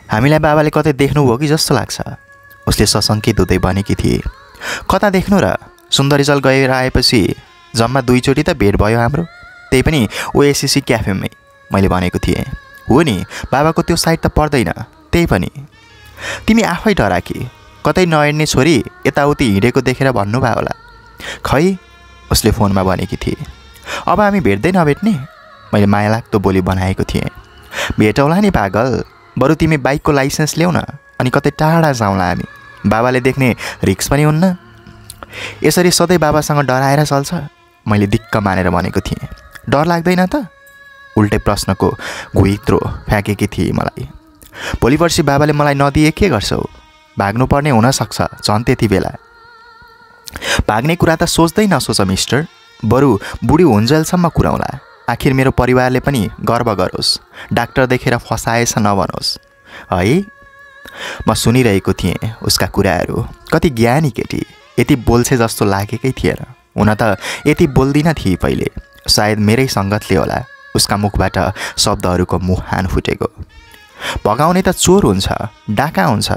हामीलाई बाबाले कतै देख्नुभयो कि जस्तो लाग्छ, उसले सशङ्कित हुँदै भनेकी थिए। कता देख्नु र? सुन्दरीचल गएर आएपछि जम्मा 2 चोटि त भेट भयो हाम्रो, त्यही पनि ओएसिसी क्याफेमै, मैले भनेको थिएँ। हो नि, बाबाको त्यो साइड त पर्दैन, त्यही पनि। तिमी आफै डरा कि कतै नहिँड्ने छोरी यताउति हिँडेको देखेर भन्नुभयो होला। खै, उसले फोनमा भनेकी थिए। अब हामी भेट्दै नभेट्ने? मैले माया लाग्दो बोली बनाएको थिएँ। भेटौँला नि पागल, बरु तिमी बाइकको लाइसेन्स ल्याउ न, अनि कतै टाढा जाउँला हामी। बाबाले देख्ने रिक्स पनि हुन्न। यसरी सधैँ बाबासँग डराएर चल्छ, मैले दिक्क मानेर भनेको थिएँ। डर लाग्दैन त? उल्टै प्रश्नको घुइत्रो फ्याँकेकी थिए मलाई। भोलि पर्सि बाबाले मलाई नदिए के गर्छौ? भाग्नुपर्ने हुनसक्छ झन् त्यति बेला। भाग्ने कुरा त सोच्दै नसोच मिस्टर, बरु बुढी हुन्जेलसम्म कुराउँला। आखिर मेरो परिवारले पनि गर्व गरोस्, डाक्टर देखेर फसाएछ नभनोस् है। म सुनिरहेको थिएँ उसका कुराहरू। कति ज्ञानी केटी, यति बोल्छे जस्तो लागेकै थिएन। हुन त यति बोल्दिनँ थिए पहिले, सायद मेरै सङ्गतले होला उसका मुखबाट शब्दहरूको मुहान फुटेको। भगाउने त चोर हुन्छ, डाका हुन्छ,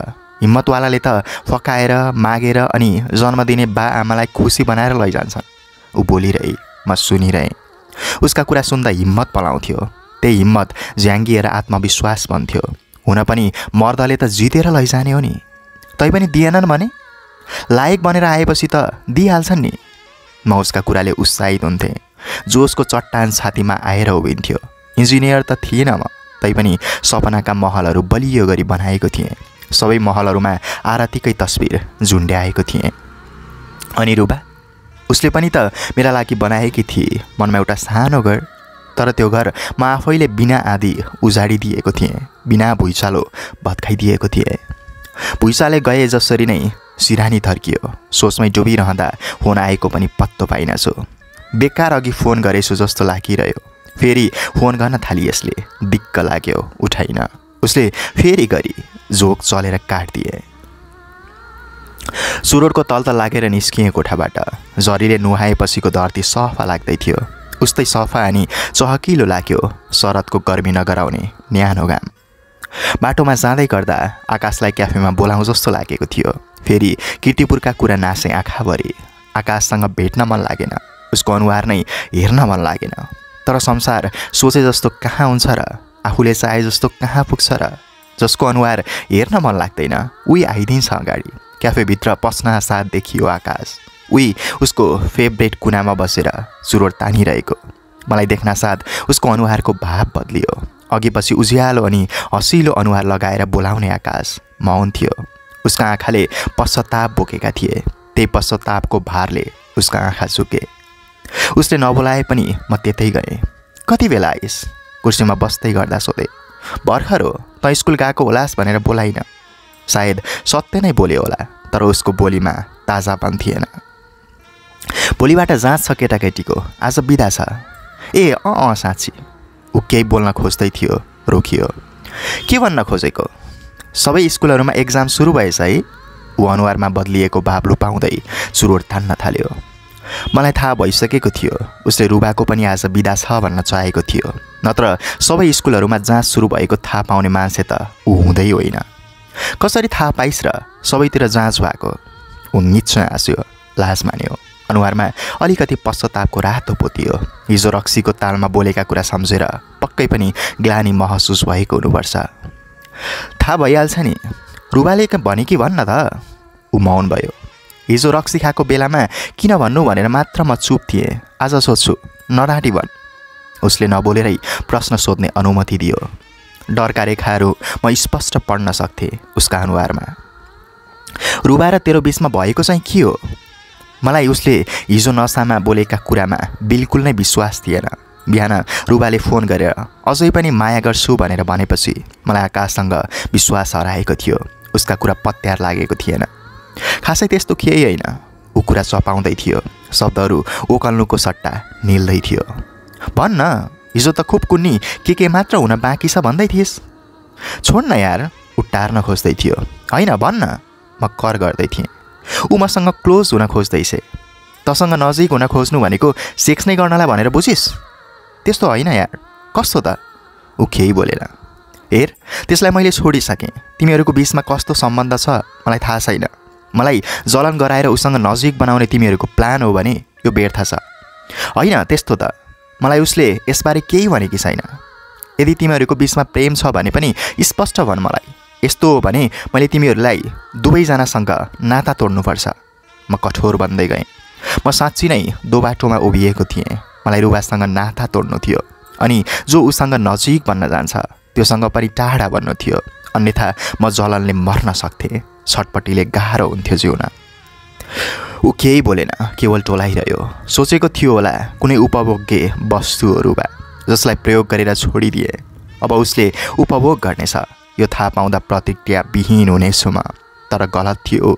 हिम्मतवालाले त फकाएर मागेर अनि जन्म दिने बा आमालाई खुसी बनाएर लैजान्छन्। ऊ बोलिरहे, म सुनिरहेँ। उसका कुरा सुन्दा हिम्मत पलाउँथ्यो। त्यही हिम्मत ज्याङ्गिएर आत्मविश्वास बन्थ्यो। हुन पनि मर्दले त जितेर लैजाने हो नि, तैपनि दिएनन् भने? लायक बनेर आएपछि त दिइहाल्छन् नि। म उसका कुराले उत्साहित हुन्थेँ। जोसको चट्टान छातीमा आएर उभिन्थ्यो। इन्जिनियर त थिएन म, तैपनि सपनाका महलहरू बलियो गरी बनाएको थिएँ। सबै महलहरूमा आरतीकै तस्बिर झुन्ड्याएको थिएँ। अनि रुबा, उसले पनि त मेरा लागि बनाएकी थिए मनमा एउटा सानो घर। तर त्यो घर म आफैले बिना आदि उजाडिदिएको थिएँ, बिना भुइँचालो भत्काइदिएको थिएँ। भुइँचाले गए जसरी नै सिरानी थर्कियो। सोचमै डुबिरहँदा फोन आएको पनि पत्तो पाइनछु। बेकार अघि फोन गरेछु जस्तो लागिरह्यो। फेरि फोन गर्न थाली यसले। दिक्क लाग्यो, उठाइन। उसले फेरि गरी जोक चलेर काटिदिए। सुरोडको तल त लागेर निस्किएँ कोठाबाट। जरीले नुहाएपछिको धरती सफा लाग्दै थियो। उस्तै सफा अनि चहकिलो लाग्यो शरदको गर्मी नगराउने न्यानो घाम। बाटोमा जाँदै गर्दा आकाशलाई क्याफेमा बोलाउँ जस्तो लागेको थियो। फेरि किर्तिपुरका कुरा नासेँ आँखाभरि। आकाशसँग भेट्न मन लागेन, उसको अनुहार नै हेर्न मन लागेन। तर संसार सोचे जस्तो कहाँ हुन्छ र? आफूले चाहे जस्तो कहाँ पुग्छ र? जसको अनुहार हेर्न मन लाग्दैन उही आइदिन्छ अगाडि। क्याफेभित्र पस्न साथ देखियो आकाश। उही उसको फेभरेट कुनामा बसेर चुरोट तानिरहेको। मलाई देख्न साथ उसको अनुहारको भाव बदलियो। अघिपछि उज्यालो अनि हसिलो अनुहार लगाएर बोलाउने आकाश मौन थियो। उसका आँखाले पश्चाताप बोकेका थिए। त्यही पश्चातापको भारले उसका आँखा चुके। उसले नबोलाए पनि म त्यतै गएँ। कति बेला आइस? कुर्सीमा बस्दै गर्दा सोधे। भर्खर हो, त स्कुल गएको होलास् भनेर बोलाइन। सायद सत्य नै बोल्यो होला, तर उसको बोलीमा ताजापन थिएन। भोलिबाट जाँच छ केटाकेटीको, आज बिदा छ। ए साँच्ची। ऊ केही बोल्न खोज्दै थियो, रोकियो। के भन्न खोजेको? सबै स्कुलहरूमा एक्जाम सुरु भएछ है? ऊ अनुहारमा बदलिएको भाव लुपाउँदै चुरोट तान्न थाल्यो। मलाई थाहा भइसकेको थियो उसले रुबाको पनि आज बिदा छ भन्न चाहेको थियो, नत्र सबै स्कुलहरूमा जाँच सुरु भएको थाहा पाउने मान्छे त ऊ हुँदै होइन। कसरी थाहा पाइस् र सबैतिर जाँच भएको? ऊ निच्छ हाँस्यो, लाज मान्यो। अनुहारमा अलिकति पश्चातापको रातो पोतियो। हिजो रक्सीको तालमा बोलेका कुरा सम्झेर पक्कै पनि ग्लानी महसुस भएको हुनुपर्छ। थाहा भइहाल्छ नि, रुबाले भने कि भन्न त। ऊ मौन भयो। हिजो रक्सी खाएको बेलामा किन भन्नु भनेर मात्र म चुप थिएँ। आज सोध्छु, नडाँटी भन्। उसले नबोलेरै प्रश्न सोध्ने अनुमति दियो। डरका रेखाहरू म स्पष्ट पढ्न सक्थेँ उसका अनुहारमा। रुबा र तेरो बिचमा भएको चाहिँ के हो? मलाई उसले हिजो नसामा बोलेका कुरामा बिल्कुल नै विश्वास थिएन। बिहान रुबाले फोन गरेर अझै पनि माया गर्छु भनेर भनेपछि मलाई आकाशसँग विश्वास हराएको थियो। उसका कुरा पत्यार लागेको थिएन। खासै त्यस्तो केही होइन। ऊ कुरा चपाउँदै थियो। शब्दहरू ओकल्नुको सट्टा निल्दै थियो। भन्न, हिजो त खुब कुन्नी के मात्र हुन बाँकी छ भन्दै थिइस्। छोड न यार, ऊ टार्न खोज्दै थियो। होइन भन्न, म कर गर्दै थिएँ। ऊ मसँग क्लोज हुन खोज्दैछ। तसँग नजिक हुन खोज्नु भनेको सेक्स नै गर्नलाई भनेर बुझिस्? त्यस्तो होइन यार। कस्तो त? ऊ केही बोलेन। हेर, त्यसलाई मैले छोडिसकेँ। तिमीहरूको बीचमा कस्तो सम्बन्ध छ मलाई थाहा छैन। मलाई जलन गराएर उसँग नजिक बनाउने तिमीहरूको प्लान हो भने यो व्यर्थ छ। होइन त्यस्तो त मलाई उसले यसबारे केही भनेकी छैन। यदि तिमीहरूको बीचमा प्रेम छ भने पनि स्पष्ट भन मलाई। यस्तो हो भने मैले तिमीहरूलाई दुवैजनासँग नाता तोड्नुपर्छ। म कठोर बन्दै गएँ। म साँच्ची नै दोबाटोमा उभिएको थिएँ। मलाई रुबासँग नाता तोड्नु थियो अनि जो उसँग नजिक बन्न जान्छ त्योसँग पनि टाढा बन्नु थियो। अन्यथा म जलनले मर्न सक्थेँ। छटपट्टिले गाह्रो हुन्थ्यो जिउन। ऊ केही बोलेन, केवल टोलाइरह्यो। सोचेको थियो होला कुनै उपभोग्य वस्तुहरू भए जसलाई प्रयोग गरेर छोडिदिए अब उसले उपभोग गर्नेछ। यो थाहा पाउँदा प्रतिक्रिया विहीन हुनेछु म। तर गलत थियो।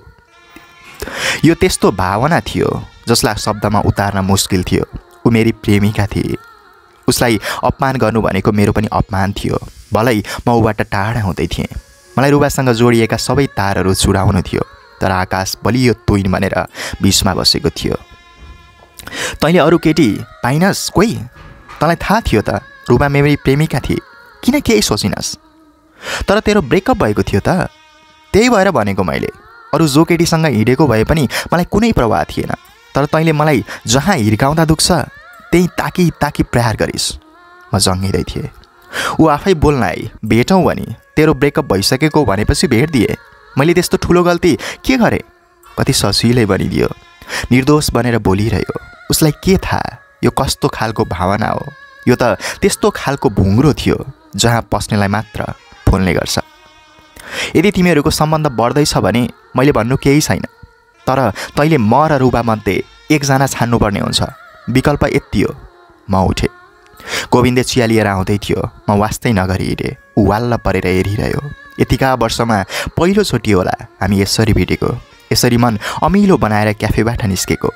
यो त्यस्तो भावना थियो जसलाई शब्दमा उतार्न मुस्किल थियो। ऊ मेरी प्रेमिका थिए। उसलाई अपमान गर्नु भनेको मेरो पनि अपमान थियो। भलै म ऊबाट टाढा हुँदै थिएँ। मलाई रुबासँग जोडिएका सबै तारहरू चुडाउनु थियो। तर आकाश बलियो तुइन भनेर बिचमा बसेको थियो। तैँले अरू केटी पाइनस् कोही? तँलाई थाहा थियो त रुबा मेरी प्रेमिका थिए। किन केही सोचिनस्? तर तेरो ब्रेकअप भएको थियो त। त्यही भएर भनेको मैले। अरू जो केटीसँग हिँडेको भए पनि मलाई कुनै प्रभाव थिएन। तर तैँले मलाई जहाँ हिर्काउँदा दुख्छ त्यही ताकी ताकी प्रहार गरिस्। म जङ्गिँदै थिएँ। ऊ आफै बोल्न आई। भेटौँ भने तेरो ब्रेकअप भइसकेको भनेपछि भेट दिए। मैले त्यस्तो ठुलो गल्ती के गरेँ? कति सजिलै बनिदियो। निर्दोष बनेर बोलिरह्यो। उसलाई के थाहा यो कस्तो खालको भावना हो? यो त त्यस्तो खालको भुङ्ग्रो थियो जहाँ पस्नेलाई मात्र फुल्ने गर्छ। यदि तिमीहरूको सम्बन्ध बढ्दैछ भने मैले भन्नु केही छैन। तर तैँले म र रुबा मध्ये एकजना छान्नुपर्ने हुन्छ। विकल्प यति हो। म उठेँ। गोविन्दले चिया लिएर आउँदै थियो। म वास्तै नगरी हिँडेँ। ऊ वाल्ल परेर हेरिरह्यो। यतिका वर्षमा पहिलोचोटि होला हामी यसरी भेटेको। यसरी मन अमिलो बनाएर क्याफेबाट निस्केको।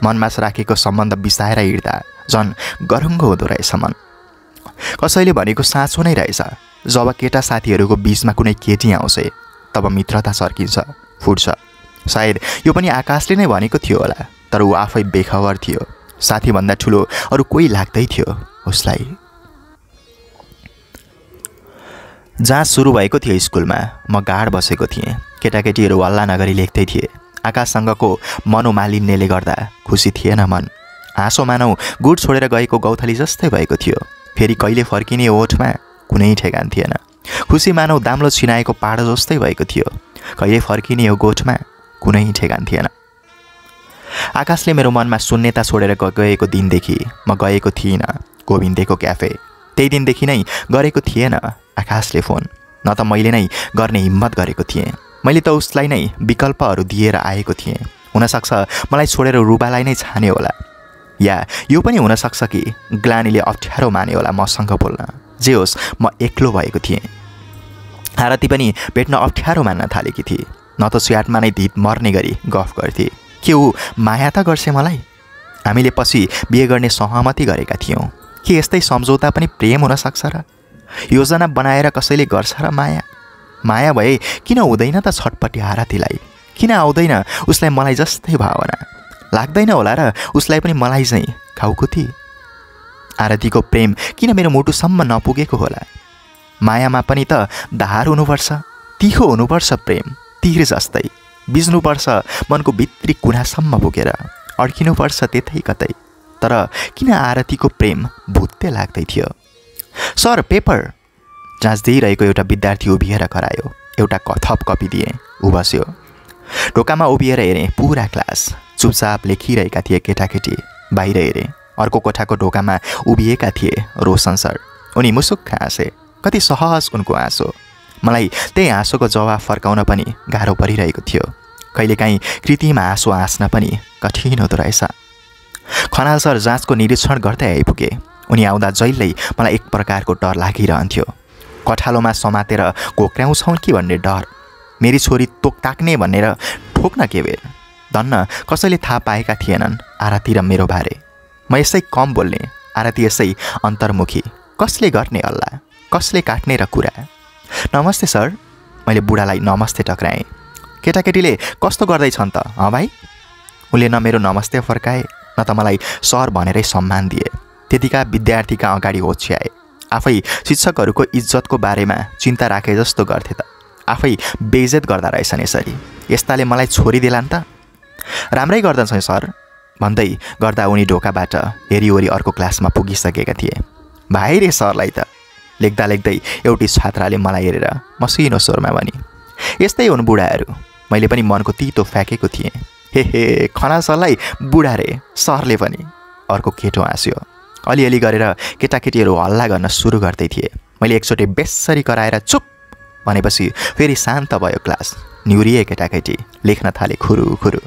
मनमा राखेको सम्बन्ध बिसाएर हिँड्दा झन् गरुङ्गो हुँदो रहेछ मन। कसैले भनेको साँचो नै रहेछ। जब केटा साथीहरूको बीचमा कुनै केटी आउँछ तब मित्रता सर्किन्छ, फुट्छ। सायद यो पनि आकाशले नै भनेको थियो होला। तर ऊ आफै बेखबर थियो। साथीभन्दा ठुलो अरू कोही लाग्दै थियो उसलाई। जहाँ सुरु भएको थियो स्कुलमा म गाड बसेको थिएँ। केटाकेटीहरू हल्ला नगरी लेख्दै थिए। आकाशसँगको मनोमालिन्यले गर्दा खुसी थिएन मन। हाँसो मानौ गुड छोडेर गएको गौथली जस्तै भएको थियो। फेरि कहिले फर्किने ओठमा कुनै ठेगान थिएन। खुसी मानौ दाम्लो छिनाएको पाडो जस्तै भएको थियो। कहिले फर्किने यो गोठमा कुनै ठेगान थिएन। आकाशले मेरो मनमा शून्यता छोडेर गएको दिनदेखि म गएको थिइनँ गोविन्दको क्याफे। त्यही दिनदेखि नै गरेको थिएन आकाशले फोन। न त मैले नै गर्ने हिम्मत गरेको थिएँ। मैले त उसलाई नै विकल्पहरू दिएर आएको थिएँ। हुनसक्छ मलाई छोडेर रुबालाई नै छाने होला। या यो पनि हुनसक्छ कि ग्लानीले अप्ठ्यारो माने होला मसँग बोल्न। जे होस् म एक्लो भएको थिएँ। आरती पनि भेट्न अप्ठ्यारो मान्न थालेकी थिए। न त च्याटमा नै धित मर्ने गरी गफ गर्थे। के ऊ माया त गर्छ मलाई? हामीले पछि बिहे गर्ने सहमति गरेका थियौँ। के यस्तै सम्झौता पनि प्रेम हुन सक्छ र? योजना बनाएर कसैले गर्छ र माया? माया भए किन हुँदैन त छटपट्टि आरतीलाई? किन आउँदैन उसलाई मलाई जस्तै भावना? लाग्दैन होला र उसलाई पनि मलाई चाहिँ खाउकुती? आरतीको प्रेम किन मेरो मुटुसम्म नपुगेको होला? मायामा पनि त धार हुनुपर्छ, तिखो हुनुपर्छ। प्रेम तीर जस्तै बिज्नुपर्छ मनको भित्री कुनासम्म पुगेर, अड्किनुपर्छ त्यतै कतै। तर किन आरतीको प्रेम भुत्ते लाग्दै थियो? सर पेपर जाँच दिइरहेको एउटा विद्यार्थी उभिएर करायो। एउटा थप कपी दिएँ। ऊ बस्यो। ढोकामा उभिएर हेरेँ। पुरा क्लास चुपचाप लेखिरहेका थिए केटाकेटी। बाहिर हेरेँ। अर्को कोठाको ढोकामा उभिएका थिए रोशन सर। उनी मुसुक्क हाँसे। कति सहज उनको हाँसो। मलाई त्यही हाँसोको जवाफ फर्काउन पनि गाह्रो परिरहेको थियो। कहिलेकाहीँ कृतिमा हाँसो हाँस्न पनि कठिन हुँदो रहेछ। खनाल सर जाँचको निरीक्षण गर्दै आइपुगे। उनी आउँदा जहिल्यै मलाई एक प्रकारको डर लागिरहन्थ्यो। कठालोमा समातेर घोक्राउँछौँ कि भन्ने डर। मेरी छोरी तोक ताक्ने भनेर ठोक्न के बेर। धन्न कसैले थाहा पाएका थिएनन् आरती र मेरो बारे। म यसै कम बोल्ने, आरती यसै अन्तर्मुखी। कसले गर्ने हल्ला, कसले काट्ने र कुरा। नमस्ते सर। मैले बुढालाई नमस्ते टक्राएँ। केटाकेटीले कस्तो गर्दैछन् त भाइ? उसले न मेरो नमस्ते फर्काए न त मलाई सर भनेरै सम्मान दिए। त्यतिका विद्यार्थीका अगाडि ओछ्याए। आफै शिक्षकहरूको इज्जतको बारेमा चिन्ता राखे जस्तो गर्थे त आफै बेइज्जत गर्दा रहेछन् यसरी यस्ताले मलाई छोडिदेलान् त राम्रै गर्दछ सर भन्दै गर्दा उनी ढोकाबाट हेरिवरी अर्को क्लासमा पुगिसकेका थिए भाइ रे सरलाई त लेख्दा लेख्दै एउटी छात्राले मलाई हेरेर मसिनो स्वरमा भनी यस्तै हुन् बुढाहरू मैले पनि मनको तितो फ्याँकेको थिएँ हे खनाल सरलाई बुढा रे सरले पनि अर्को केटो हाँस्यो अलिअलि गरेर केटाकेटीहरू हल्ला गर्न सुरु गर्दै थिए मैले एकचोटि बेसरी कराएर चुप भनेपछि फेरि शान्त भयो क्लास निहुरिए केटाकेटी लेख्न थाले खुरुखुरु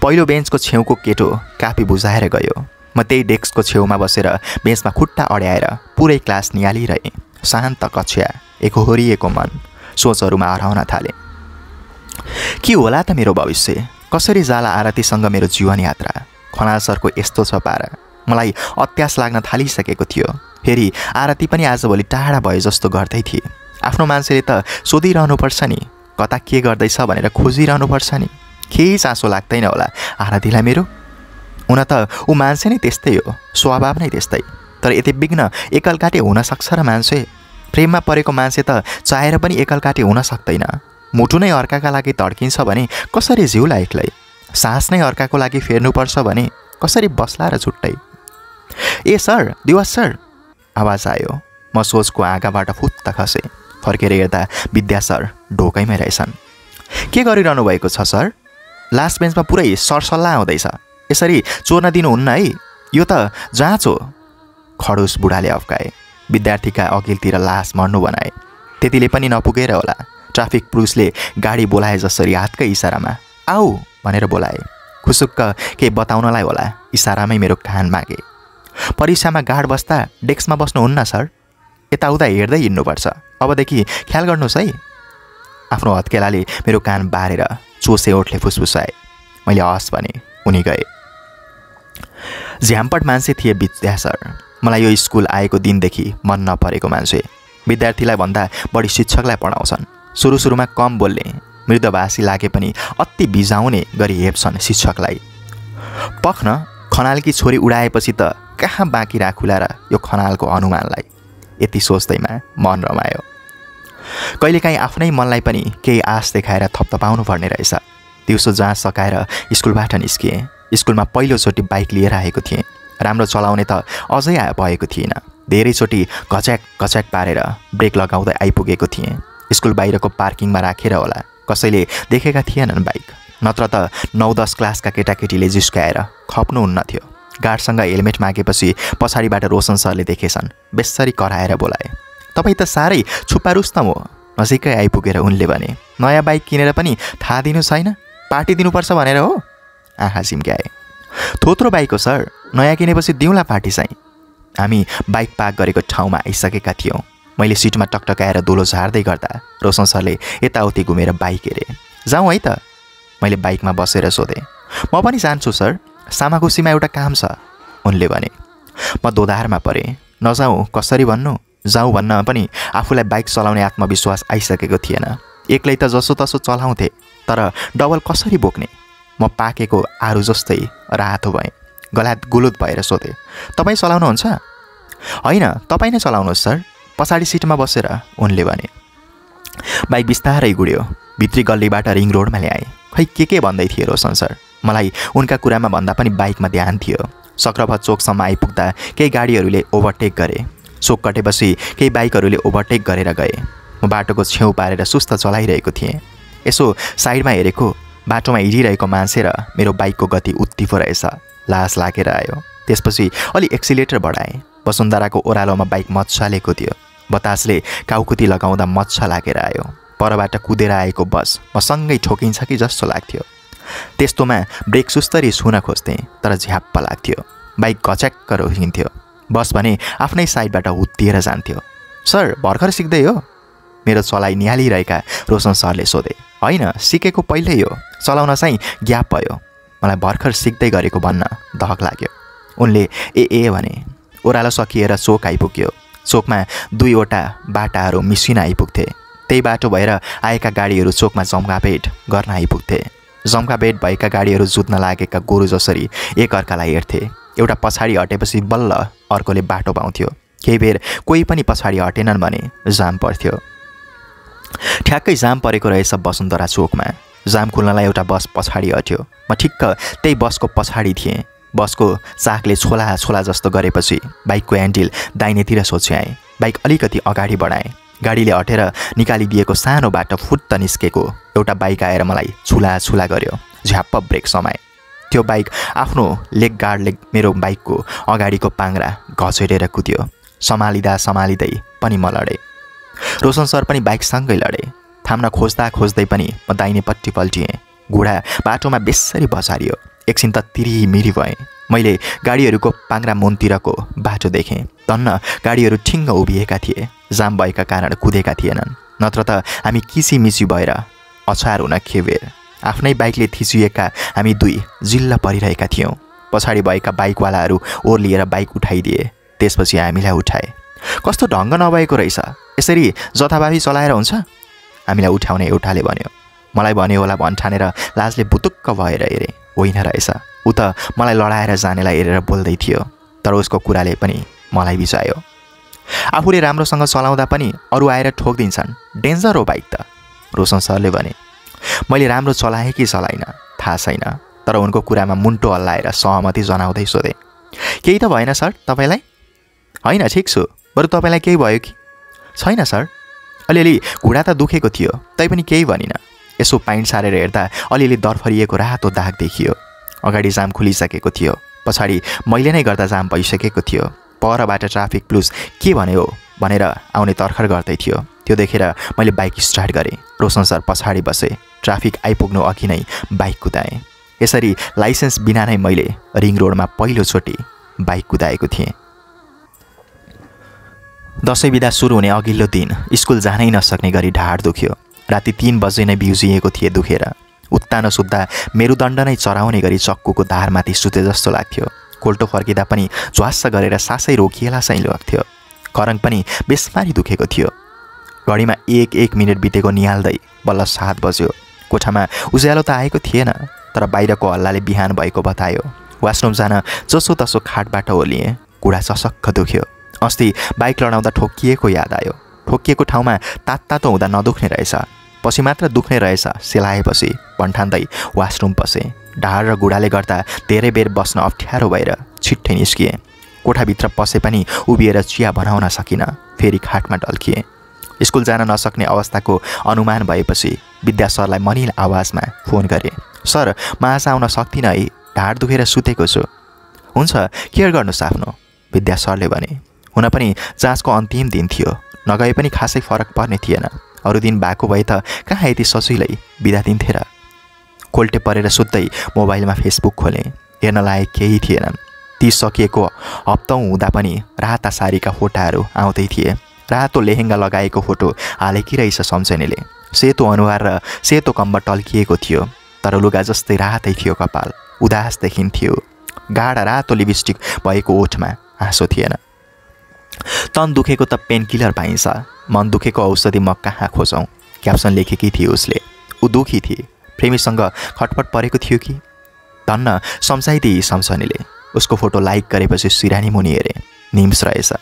पहिलो बेन्चको छेउको केटो कापी बुझाएर गयो म त्यही डेस्कको छेउमा बसेर बेन्चमा खुट्टा अड्याएर पुरै क्लास निहालिरहेँ शान्त कक्षा एकहोरिएको मन सोचहरूमा हराउन थाले के होला त मेरो भविष्य कसरी जाला आरतीसँग मेरो जीवन यात्रा खनाल सरको यस्तो छ पारा मलाई अत्यास लाग्न थालिसकेको थियो फेरि आरती पनि आजभोलि टाढा भए जस्तो गर्दै थिए आफ्नो मान्छेले त सोधिरहनुपर्छ नि कता के गर्दैछ भनेर खोजिरहनुपर्छ नि केही चासो लाग्दैन होला आरतीलाई मेरो हुन त ऊ मान्छे नै त्यस्तै हो स्वभाव नै त्यस्तै तर यति बिघ्न एकलकाटे हुन सक्छ र मान्छे प्रेममा परेको मान्छे त चाहेर पनि एकलकाटे हुन सक्दैन मुटु नै अर्काका लागि तड्किन्छ भने कसरी जिउला एक्लै सास नै अर्काको लागि फेर्नुपर्छ भने कसरी बस्ला र छुट्टै ए सर दिवस सर आवाज आयो म सोचको आँगाबाट फुत्त खसे फर्केर हेर्दा विद्या सर ढोकैमै रहेछन् के गरिरहनु भएको छ सर लास्ट बेन्चमा पुरै सरसल्लाह आउँदैछ यसरी चोर्न दिनुहुन्न है यो त जाँच हो खडुस बुढाले अफ्काए विद्यार्थीका अघिल्तिर लास मर्नु बनाए त्यतिले पनि नपुगेर होला ट्राफिक पुलिसले गाडी बोलाए जसरी हातकै इसारामा आऊ भनेर बोलाए खुसुक्क केही बताउनलाई होला इसारामै मेरो कान मागे परीक्षामा गाड बस्दा डेस्कमा बस्नुहुन्न सर यताउता हेर्दै हिँड्नुपर्छ अबदेखि ख्याल गर्नुहोस् है आफ्नो हत्केलाले मेरो कान बारेर चोसे ओठले फुसफुसाए मैले हस् भने उनी गए झ्याम्पट मान्छे थिए विद्या सर मलाई यो स्कुल आएको दिनदेखि मन नपरेको मान्छे विद्यार्थीलाई भन्दा बढी शिक्षकलाई पढाउँछन् सुरुमा कम बोल्ने मृदभाषी लागे पनि अति बिजाउने गरी हेप्छन् शिक्षकलाई पख्न खनालकी छोरी उडाएपछि त कहाँ बाँकी राखुला र यो खनालको अनुमानलाई यति सोच्दैमा मन रमायो कहिलेकाहीँ आफ्नै मनलाई पनि केही आश देखाएर थपथपाउनु पर्ने रहेछ दिउँसो जाँच सकाएर स्कुलबाट निस्किएँ स्कुलमा पहिलोचोटि बाइक लिएर आएको थिएँ राम्रो चलाउने त अझै भएको थिएन धेरैचोटि घच्याक घच्याक पारेर ब्रेक लगाउँदै आइपुगेको थिएँ स्कुल बाहिरको पार्किङमा राखेर होला कसैले देखेका थिएनन् बाइक नत्र त 9-10 क्लासका केटाकेटीले जिस्काएर खप्नुहुन्न थियो गार्डसँग हेलमेट मागेपछि पछाडिबाट रोशन सरले देखेछन् बेसरी कराएर बोलाए तपाईँ त साह्रै छुप्पा रुस्तम हो नजिकै आइपुगेर उनले भने नयाँ बाइक किनेर पनि थाहा दिनु छैन पार्टी दिनुपर्छ भनेर हो आँखा झिम्क्याए थोत्रो बाइक हो सर नयाँ किनेपछि दिउँला पार्टी चाहिँ हामी बाइक पार्क गरेको ठाउँमा आइसकेका थियौँ मैले सिटमा टकटकाएर दोलो झार्दै गर्दा रोशन सरले यताउति घुमेर बाइक हेरे जाउँ है त मैले बाइकमा बसेर सोधेँ म पनि जान्छु सर सामाखुसीमा एउटा काम छ उनले भने म दोधारमा परेँ नजाउँ कसरी भन्नु जाउँ भन्न पनि आफूलाई बाइक चलाउने आत्मविश्वास आइसकेको थिएन एक्लै त जसोतसो चलाउँथे तर डबल कसरी बोक्ने म पाकेको आरु जस्तै रातो भएँ गलात गुलुत भएर सोधेँ तपाईँ चलाउनुहुन्छ होइन तपाईँ नै चलाउनुहोस् सर पछाडि सिटमा बसेर उनले भने बाइक बिस्तारै गुड्यो भित्री गल्लीबाट रिङ रोडमा ल्याए खै के भन्दै थिए रोशन सर मलाई उनका कुरामा भन्दा पनि बाइकमा ध्यान थियो सक्राफा चोकसम्म आइपुग्दा केही गाडीहरूले ओभरटेक गरे चोक कटेपछि केही बाइकहरूले ओभरटेक गरेर गए म बाटोको छेउ पारेर सुस्त चलाइरहेको थिएँ यसो साइडमा हेरेको बाटोमा हिँडिरहेको मान्छे र मेरो बाइकको गति उत्ति पो रहेछ लास लागेर आयो त्यसपछि अलि एक्सिलेटर बढाएँ वसुन्धराको ओह्रालोमा बाइक मच्छालेको थियो बतासले काउकुती लगाउँदा मच्छा लागेर आयो परबाट कुदेर आएको बस मसँगै ठोकिन्छ कि जस्तो लाग्थ्यो त्यस्तोमा ब्रेक सुस्तरी छुन खोज्थेँ तर झ्याप्प लाग्थ्यो बाइक घच्याक्क रोकिन्थ्यो बस भने आफ्नै साइडबाट हुत्तिएर जान्थ्यो सर भर्खर सिक्दै हो मेरो चलाइ निहालिरहेका रोशन सरले सोधे होइन सिकेको पहिल्यै हो चलाउन चाहिँ ग्याप भयो मलाई भर्खर सिक्दै गरेको भन्न दहक लाग्यो उनले ए भने ओह्रालो सकिएर चोक आइपुग्यो चोकमा 2वटा बाटाहरू मिसिन आइपुग्थे त्यही बाटो भएर आएका गाडीहरू चोकमा जम्काभेट गर्न आइपुग्थे जम्काभेट भएका गाडीहरू जुत्न लागेका गोरु जसरी एकअर्कालाई हेर्थे एउटा पछाडि हटेपछि बल्ल अर्कोले बाटो पाउँथ्यो केही बेर कोही पनि पछाडि हटेनन् भने जाम पर्थ्यो। ठ्याक्कै जाम परेको रहेछ वसुन्धरा चोकमा। जाम खुल्नलाई एउटा बस पछाडि हट्यो। म ठिक्क त्यही बसको पछाडि थिएँ। बसको चाकले छोला छोला जस्तो गरेपछि बाइकको ह्यान्डल दाहिनेतिर सोच्याएँ। बाइक अलिकति अगाडि बढाएँ। गाडीले हटेर निकालिदिएको सानो बाटो फुत्त निस्केको एउटा बाइक आएर मलाई छुला छुला गर्यो। झ्याप्प ब्रेक समाए। त्यो बाइक आफ्नो लेग गार्डले मेरो बाइकको अगाडिको पाङ्रा घचेटेर कुद्यो। सम्हालिँदै पनि म लडेँ। रोशन सर पनि बाइकसँगै लडे। थाम्न खोज्दै पनि म दाहिनेपट्टि पल्टिएँ। घुँडा बाटोमा बेसरी बसारियो। एकछिन त तिरिमिरी भएँ। मैले गाडीहरूको पाङ्रा मुनतिरको बाटो देखेँ। तन्न गाडीहरू ठिङ्ग उभिएका थिए। जाम भएका कारण कुदेका थिएनन्, नत्र त हामी किसिमिसी भएर अछार हुन के बेर। आफ्नै बाइकले थिचिएका हामी दुई जिल्ला परिरहेका थियौँ। पछाडि भएका बाइकवालाहरू ओर्लिएर बाइक उठाइदिए। त्यसपछि हामीलाई उठाए। कस्तो ढङ्ग नभएको रहेछ, यसरी जथाभावी चलाएर हुन्छ? हामीलाई उठाउने एउटाले भन्यो। मलाई भन्यो होला भन्ठानेर लाजले बुतुक्क भएर हेरेँ। होइन रहेछ, ऊ त मलाई लडाएर जानेलाई हेरेर बोल्दै थियो। तर उसको कुराले पनि मलाई बिचायो। आफूले राम्रोसँग चलाउँदा पनि अरू आएर ठोकिदिन्छन्, डेन्जर हो बाइक त, रोशन सरले भने। मैले राम्रो चलाएँ कि चलाइनँ थाहा छैन, तर उनको कुरामा मुन्टो हल्लाएर सहमति जनाउँदै सोधेँ। केही त भएन सर तपाईँलाई? होइन ठिक छु, बरु तपाईँलाई केही भयो कि? छैन सर। अलिअलि घुँडा त दुखेको थियो, तैपनि केही भनिनँ। यसो पाइन्ट सारेर हेर्दा अलिअलि दरफरिएको रातो दाग देखियो। अगाडि जाम खुलिसकेको थियो, पछाडि मैले नै गर्दा जाम भइसकेको थियो। परबाट ट्राफिक पुलिस के भन्यो भनेर आउने तर्खर गर्दै थियो। त्यो देखेर मैले बाइक स्टार्ट गरेँ। रोशन सर पछाडि बसे। ट्राफिक आइपुग्नु अघि नै बाइक कुदाएँ। यसरी लाइसेन्स बिना नै मैले रिङ रोडमा पहिलोचोटि बाइक कुदाएको थिएँ। दसैँ बिदा सुरु हुने अघिल्लो दिन स्कुल जानै नसक्ने गरी ढाड दुख्यो। राति 3 बजे नै बिउजिएको थिएँ दुखेर। उत्तानो सुत्दा मेरुदण्ड नै चराउने गरी चक्कुको धारमाथि सुते जस्तो लाग्थ्यो। कोल्टो फर्किँदा पनि झ्वास्स गरेर सासै रोकिएला चाहिँ लाग्थ्यो। करङ पनि बेसमारी दुखेको थियो। घडीमा 1 मिनेट बितेको निहाल्दै बल्ल 7 बज्यो। कोठामा उज्यालो त आएको थिएन, तर बाहिरको हल्लाले बिहान भएको बतायो। वासरुम जान जसोतसो खाटबाट ओर्लिएँ। घुँडा चसक्क दुख्यो। अस्ति बाइक लडाउँदा ठोक्किएको याद आयो। ठोक्किएको ठाउँमा तातो हुँदा नदुख्ने रहेछ, पछि मात्र दुख्ने रहेछ सेलाएपछि भन्ठान्दै वासरुम पसेँ। ढाड र घुँडाले गर्दा धेरै बेर बस्न अप्ठ्यारो भएर छिट्टै निस्किएँ। कोठाभित्र पसे पनि उभिएर चिया बनाउन सकिनँ। फेरि खाटमा ढल्किएँ। स्कुल जान नसक्ने अवस्थाको अनुमान भएपछि विद्या सरलाई मनिल आवाजमा फोन गरेँ। सर, म आज आउन सक्दिनँ है, ढाड दुखेर सुतेको छु। हुन्छ, केयर गर्नुहोस् आफ्नो, विद्या सरले भने। हुन पनि जाँचको अन्तिम दिन थियो, नगए पनि खासै फरक पर्ने थिएन। अरू दिन भएको भए त कहाँ यति सजिलै बिदा दिन्थे र। कोल्टे परेर सुत्दै मोबाइलमा फेसबुक खोलेँ। हेर्न लायक केही थिएनन्। ती सकिएको हप्तौँ हुँदा पनि राता सारीका फोटाहरू आउँदै थिए। रातो लेहेङ्गा लगाएको फोटो हालेकी रहेछ सम्झनेले। सेतो अनुहार र सेतो कम्बर टल्किएको थियो, तर लुगा जस्तै रातै थियो कपाल। उदास देखिन्थ्यो। गाढा रातो लिपस्टिक भएको ओठमा आँसो थिएन। तन दुखेको त पेन किलर पाइन्छ, मन दुखेको औषधि म कहाँ खोजौँ? क्याप्सन लेखेकी थिए उसले। ऊ दुखी थिए, प्रेमीसँग खटपट परेको थियो कि? धन्न सम्झाइदिए सम्झनीले। उसको फोटो लाइक गरेपछि सिरानी मुनि हेरेँ। निम्स रहेछ।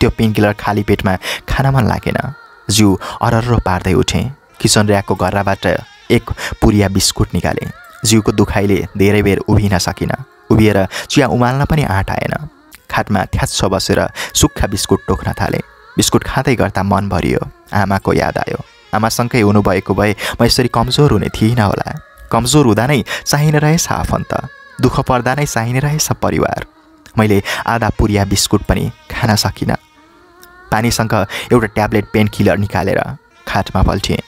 त्यो पेन किलर खाली पेटमा खान मन लागेन। जिउ अरर्रो पार्दै उठेँ। किचन ऱ्याकको गर्राबाट एक पुरिया बिस्कुट निकालेँ। जिउको दुखाइले धेरै बेर उभिन सकिनँ। उभिएर चिया उमाल्न पनि आँट आएन। खाटमा थ्याच्छ बसेर सुक्खा बिस्कुट टोक्न थालेँ। बिस्कुट खाँदै गर्दा मन भरियो। आमाको याद आयो। आमासँगै हुनुभएको भए म यसरी कमजोर हुने थिइनँ होला। कमजोर हुँदा नै चाहिने रहेछ आफन्त, दुःख पर्दा नै चाहिने रहेछ परिवार। मैले आधा पुरिया बिस्कुट पनि खान सकिनँ। पानीसँग एउटा ट्याब्लेट पेन किलर निकालेर खाटमा पल्टिएँ।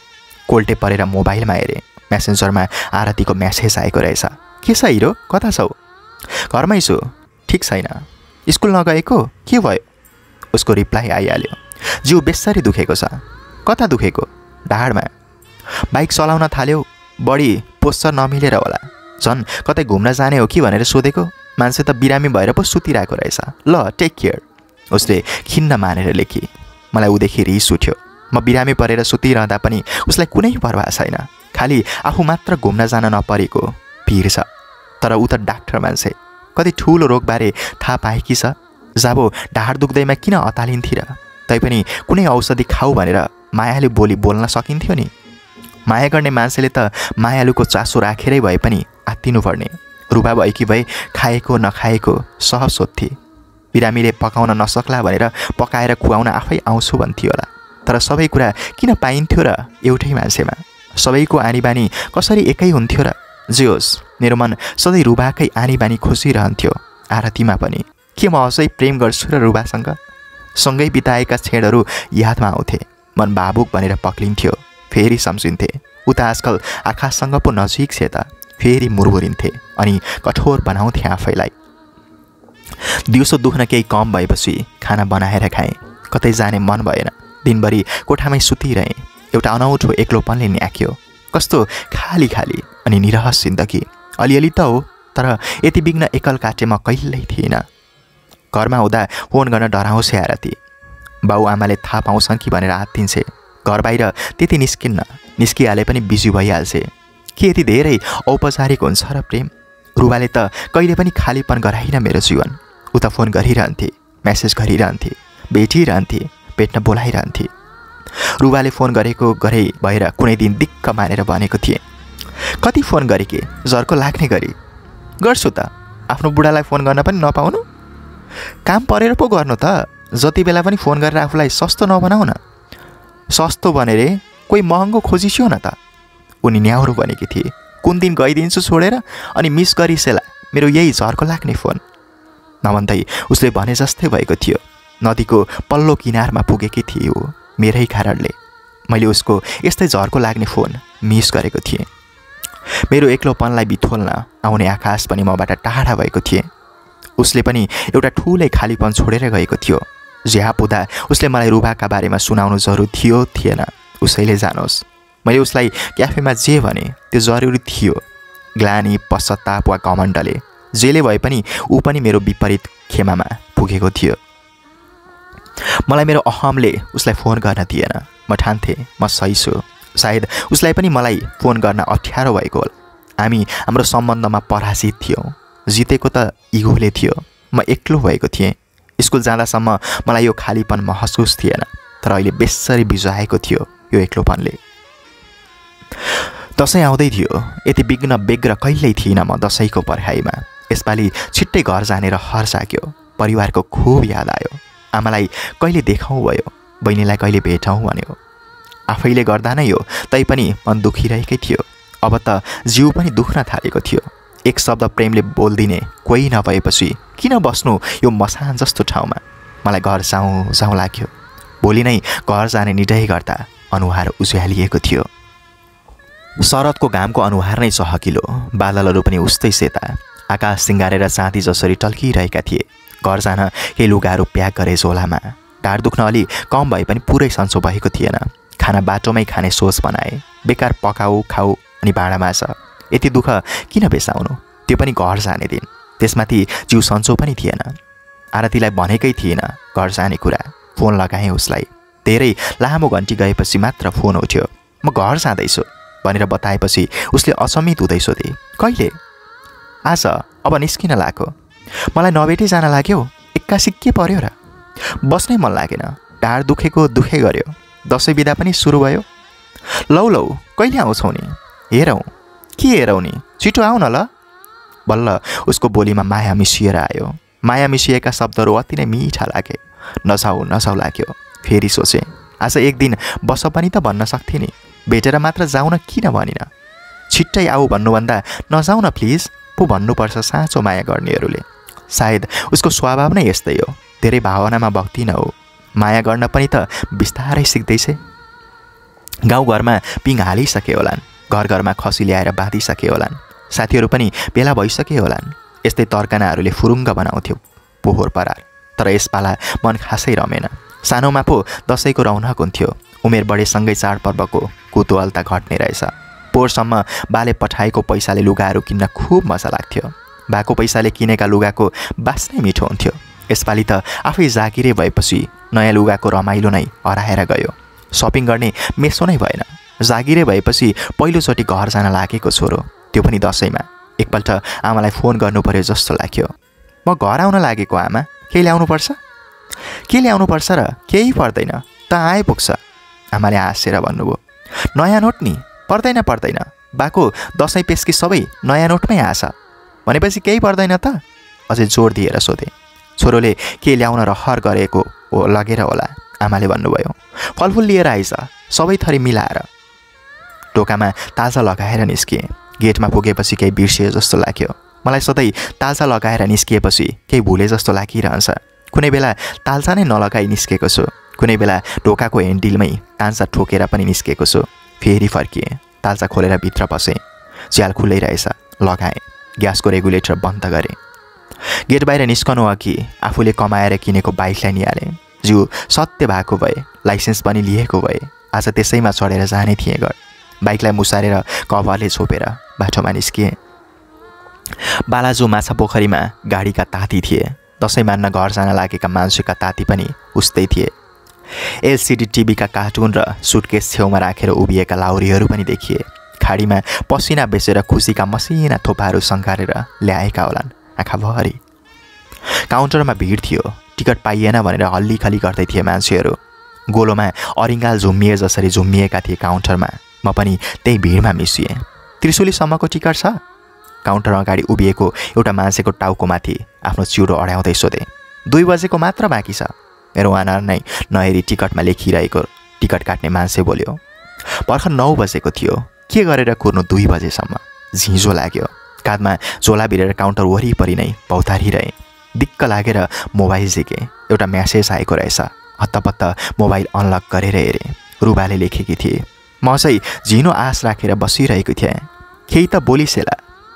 कोल्टे परेर मोबाइलमा हेरेँ। मेसेन्जरमा आरतीको म्यासेज आएको रहेछ। के छ हिरो, कता छौ? घरमै छु। ठिक छैन? स्कुल नगएको? के भयो? उसको रिप्लाई आइहाल्यो। जिउ बेसरी दुखेको छ। कता दुखेको? ढाडमा। बाइक चलाउन थाल्यो, बढी पोस्चर नमिलेर होला। झन् कतै घुम्न जाने हो कि भनेर सोधेको। मान्छे त बिरामी भएर पो सुतिरहेको रहेछ। ल टेक केयर, उसले खिन्न मानेर लेखी। मलाई उदेखि रिस उठ्यो। म बिरामी परेर सुतिरहँदा पनि उसलाई कुनै परवाह छैन। खालि आफू मात्र घुम्न जान नपरेको पिर छ। तर ऊ त डाक्टर मान्छे, कति ठुलो रोगबारे थाहा पाएकी छ। जाबो ढाड दुख्दैमा किन अतालिन्थी र? तैपनि कुनै औषधि खाऊ भनेर मायालु बोली बोल्न सकिन्थ्यो नि। माया गर्ने मान्छेले त मायालुको चासो राखेरै भए पनि आत्तिनु पर्ने। रुबा भएकी भए खाएको नखाएको सहज सोध्थे। बिरामीले पकाउन नसक्ला भनेर पकाएर खुवाउन आफै आउँछु भन्थ्यो होला। तर सबै कुरा किन पाइन्थ्यो र एउटै मान्छेमा? सबैको आनीबानी कसरी एकै हुन्थ्यो र? जे होस्, मेरो मन सधैँ रुबाकै आनीबानी खोजिरहन्थ्यो। आरतीमा पनि के म अझै प्रेम गर्छु र रुबासँग? सँगै बिताएका क्षणहरू यादमा आउँथे। मन भावुक भनेर पक्लिन्थ्यो, फेरि सम्झिन्थे। उता आजकल आकाशसँग पो नजिक छे त फेरि मुरमुरिन्थे अनि कठोर बनाउँथे आफैलाई। दिउँसो दुख्न केही कम भएपछि खाना बनाएर खाएँ। कतै जाने मन भएन। दिनभरि कोठामै सुतिरहेँ। एउटा अनौठो एक्लोपनले न्याक्यो। कस्तो खाली खाली अनि निरहस जिन्दगी। अलिअलि त हो, तर यति बिघ्न एकल काटे म कहिल्यै थिइनँ। घरमा हुँदा फोन गर्न डराउँछे आरती। बाउ आमाले थाहा पाउँछन् कि भनेर आत्तिन्छे। घर बाहिर त्यति निस्किन्न, निस्किहाले पनि बिजी भइहाल्छे। के यति धेरै औपचारिक हुन्छ र प्रेम? रुबाले त कहिले पनि खालीपन गराइन मेरो जीवन। उता फोन गरिरहन्थे, मेसेज गरिरहन्थे, भेटिरहन्थे, भेट्न बोलाइरहन्थे। रुबाले फोन गरेको गरे भएर कुनै दिन दिक्क मानेर भनेको थिएँ, कति फोन गरे के झर्को लाग्ने गरी? गर्छु त, आफ्नो बुढालाई फोन गर्न पनि नपाउनु? काम परेर पो गर्नु त। जति बेला पनि फोन गरेर आफूलाई सस्तो नबनाऊ न। सस्तो भनेर कोही महँगो खोजिस्यो न त। उनी न्याउरो बनेकी थिए। कुन दिन गइदिन्छु छोडेर अनि मिस गरिसेला मेरो यही झर्को लाग्ने फोन। नभन्दै उसले भने जस्तै भएको थियो। नदीको पल्लो किनारमा पुगेकी थिए ऊ मेरै कारणले। मैले उसको यस्तै झर्को लाग्ने फोन मिस गरेको थिएँ। मेरो एक्लोपनलाई बिथोल्न आउने आकाश पनि मबाट टाढा भएको थिए। उसले पनि एउटा ठुलै खालीपन छोडेर गएको थियो। ज्या पुदा उसले मलाई रुबाका बारेमा सुनाउनु जरुरी थियो थिएन, उसैले जानोस्। मैले उसलाई क्याफेमा जे भने त्यो जरुरी थियो। ग्लानी, पश्चाताप वा घमण्डले जेले भए पनि ऊ पनि मेरो विपरीत खेमामा पुगेको थियो। मलाई मेरो अहमले उसलाई फोन गर्न दिएन। म ठान्थेँ म सही छु। सायद उसलाई पनि मलाई फोन गर्न अप्ठ्यारो भएको होला। हामी हाम्रो सम्बन्धमा पराजित थियौँ। जितेको त इगोले थियो। म एक्लो भएको थिएँ। स्कुल जाँदासम्म मलाई यो खालीपन महसुस थिएन, तर अहिले बेसरी बिजुआएको थियो यो एक्लोपनले। दसैँ आउँदै थियो। यति बिघ्न बेग्र कहिल्यै थिइनँ म दसैँको पर्खाइमा। यसपालि छिट्टै घर जाने रहर जाग्यो। परिवारको खुब याद आयो। आमालाई कहिले देखाउँ भयो, बहिनीलाई कहिले भेटौँ भन्यो। आफैले गर्दा नै हो, तैपनि मन दुखिरहेकै थियो। अब त जिउ पनि दुख्न थालेको थियो। एक शब्द प्रेमले बोल्दिने कोही नभएपछि किन बस्नु यो मसान जस्तो ठाउँमा? मलाई घर जाउँ जाउँ लाग्यो। भोलि नै घर जाने निर्णय गर्दा अनुहार उज्यालिएको थियो। शरदको घामको अनुहार नै चहकिलो, बादलहरू पनि उस्तै सेता। आकाश सिँगारेर चाँदी जसरी टल्किरहेका थिए। घर जान केही लुगाहरू प्याक गरे झोलामा। ढाड दुख्न अलि कम भए पनि पुरै सन्चो भएको थिएन। खाना बाटोमै खाने सोच बनाए। बेकार पकाऊ खाऊ अनि भाँडा माझ। यति दुःख किन बेसाउनु, त्यो पनि घर जाने दिन। त्यसमाथि जिउ सन्चो पनि थिएन। आरतीलाई भनेकै थिएन घर जाने कुरा। फोन लगाएँ उसलाई। धेरै लामो घन्टी गएपछि मात्र फोन उठ्यो। म घर जाँदैछु भनेर बताएपछि उसले अचम्मित हुँदै सोधे, कहिले? आज, अब निस्किन लाग्यो। मलाई नभेटी जान लाग्यो। एक्कासी के पर्यो र? बस्नै मन लागेन। ढाड दुखेको दुखे गर्यो। दसैँ बिदा पनि सुरु भयो। लौ लौ कहिले आउँछौ नि? हेरौँ। के हेरौ नि? छिटो आऊ न ल। बल्ल उसको बोलीमा माया मिसिएर आयो। माया मिसिएका शब्दहरू अति नै मिठा लागे। नजाऊ नजाऊ लाग्यो। फेरि सोचेँ, आज एक दिन बस पनि त भन्न सक्थे नि। भेटेर मात्र जाउँ न किन भनिन? छिट्टै आऊ भन्नुभन्दा नजाऊ न प्लिज पो भन्नुपर्छ साँचो माया गर्नेहरूले। सायद उसको स्वभाव नै यस्तै हो। धेरै भावनामा बग्दिन हो। माया गर्न पनि त बिस्तारै सिक्दैछ। गाउँघरमा पिङ हालिसके होलान्। घर घरमा खसी ल्याएर बाँधिसके होलान्। साथीहरू पनि भेला भइसके होलान्। यस्तै तर्कनाहरूले फुरुङ्ग बनाउँथ्यो पोहोर परार। तर यसपाला मन खासै रमेन। सानोमा पो दसैँको रौनक हुन्थ्यो। उमेर बढेसँगै चाडपर्वको कुतूहलता घट्ने रहेछ। पोहोरसम्म बाले पठाएको पैसाले लुगाहरू किन्न खुब मजा लाग्थ्यो। बाको पैसाले किनेका लुगाको बास नै मिठो हुन्थ्यो। यसपालि त आफै जागिरे भएपछि नयाँ लुगाको रमाइलो नै हराएर गयो। सपिङ गर्ने मेसो नै भएन। जागिरे भएपछि पहिलोचोटि घर जान लागेको छोरो, त्यो पनि दसैँमा। एकपल्ट आमालाई फोन गर्नु पर्यो जस्तो लाग्यो। म घर आउन लागेको आमा, केही ल्याउनुपर्छ? के ल्याउनुपर्छ र? केही पर्दैन, त आइपुग्छ। आमाले हाँसेर भन्नुभयो। नयाँ नोट नि? पर्दैन पर्दैन, बाको दसैँ पेस्की सबै नयाँ नोटमै आछ। भनेपछि केही पर्दैन त? अझै जोड दिएर सोधे। छोरोले के ल्याउन रहर गरेको लगेर होला। आमाले भन्नुभयो। फलफुल लिएर आइज, सबै थरी मिलाएर। टोकामा ताजा लगाएर निस्किएँ। गेटमा पुगेपछि केही बिर्सिए जस्तो लाग्यो। मलाई सधैँ ताजा लगाएर निस्किएपछि केही भुले जस्तो लागिरहन्छ। कुनै बेला तालचा नै नलगाई निस्केको छु, कुनै बेला ढोकाको ह्यान्डिलमै तान्चा ठोकेर पनि निस्केको छु। फेरि फर्किएँ, तालचा खोलेर भित्र पसेँ। च्याल खुल्लै रहेछ, लगाएँ। ग्यासको रेगुलेटर बन्द गरेँ। गेट बाहिर निस्कनु अघि आफूले कमाएर किनेको बाइकलाई निहालेँ। जिउ सत्य भएको भए, लाइसेन्स पनि लिएको भए आज त्यसैमा चढेर जाने थिएँ घर। बाइकलाई मुसारेर कभरले छोपेर बाटोमा निस्किएँ। बालाजु माछा पोखरीमा गाडीका ताती थिए। दसैँ मान्न घर जान लागेका मान्छेका ताती पनि उस्तै थिए। एलसिडी टिभीका कार्टुन र सुटकेस छेउमा राखेर उभिएका लाउरीहरू पनि देखिए। खाडीमा पसिना बेचेर खुसीका मसिना थोपाहरू सङ्घारेर ल्याएका होलान् आँखाभरि। काउन्टरमा भिड थियो। टिकट पाइएन भनेर हल्लीखल्ली गर्दै थिए मान्छेहरू। गोलोमा अरिङ्गाल झुम्मिए जसरी झुम्मिएका थिए काउन्टरमा। म पनि त्यही भिडमा मिसिएँ। त्रिशुलीसम्मको टिकट छ? काउन्टर अगाडि उभिएको एउटा मान्छेको टाउकोमाथि आफ्नो चिउरो अड्याउँदै सोधे। 2 बजेको मात्र बाँकी छ। मेरो अनुहार नै नहेरी टिकटमा लेखिरहेको टिकट काट्ने मान्छे बोल्यो। भर्खर 9 बजेको थियो। के गरेर कुर्नु 2 बजेसम्म? झिँझो लाग्यो। काँधमा झोला भिरेर काउन्टर वरिपरि नै भौतारिरहेँ। दिक्क लागेर मोबाइल झिकेँ। एउटा म्यासेज आएको रहेछ। हत्तपत्त मोबाइल अनलक गरेर हेरेँ। रुबाले लेखेकी थिए। म चाहिँ झिनो आश राखेर बसिरहेको थिएँ। केही त बोलिसेला,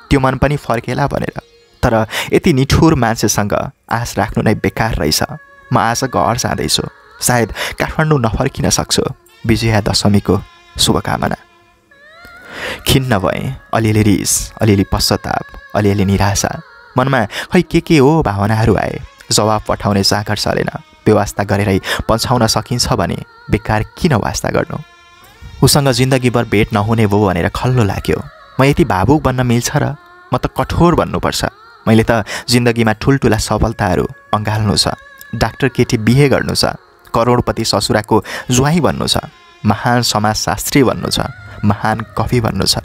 त्यो मन पनि फर्केला भनेर। तर यति निठुर मान्छेसँग आश राख्नु नै बेकार रहेछ। म आज घर जाँदैछु। सायद काठमाडौँ नफर्किन सक्छु। विजया दशमीको शुभकामना। खिन्न भएँ। अलिअलि रिस, अलिअलि पश्चाताप, अलिअलि निराशा। मनमा खै के हो भावनाहरू आए। जवाफ पठाउने जाँगर चलेन। व्यवस्था गरेरै पन्छाउन सकिन्छ भने बेकार किन वास्ता गर्नु? उसँग जिन्दगीभर भेट नहुने भयो भनेर खल्लो लाग्यो। म यति भावुक बन्न मिल्छ र? म त कठोर बन्नुपर्छ। मैले त जिन्दगीमा ठुल्ठुला सफलताहरू अँगाल्नु छ। डाक्टर केटी बिहे गर्नु छ। करोडपति ससुराको ज्वाइँ बन्नु छ। महान समाजशास्त्री बन्नु छ। महान कवि बन्नु छ।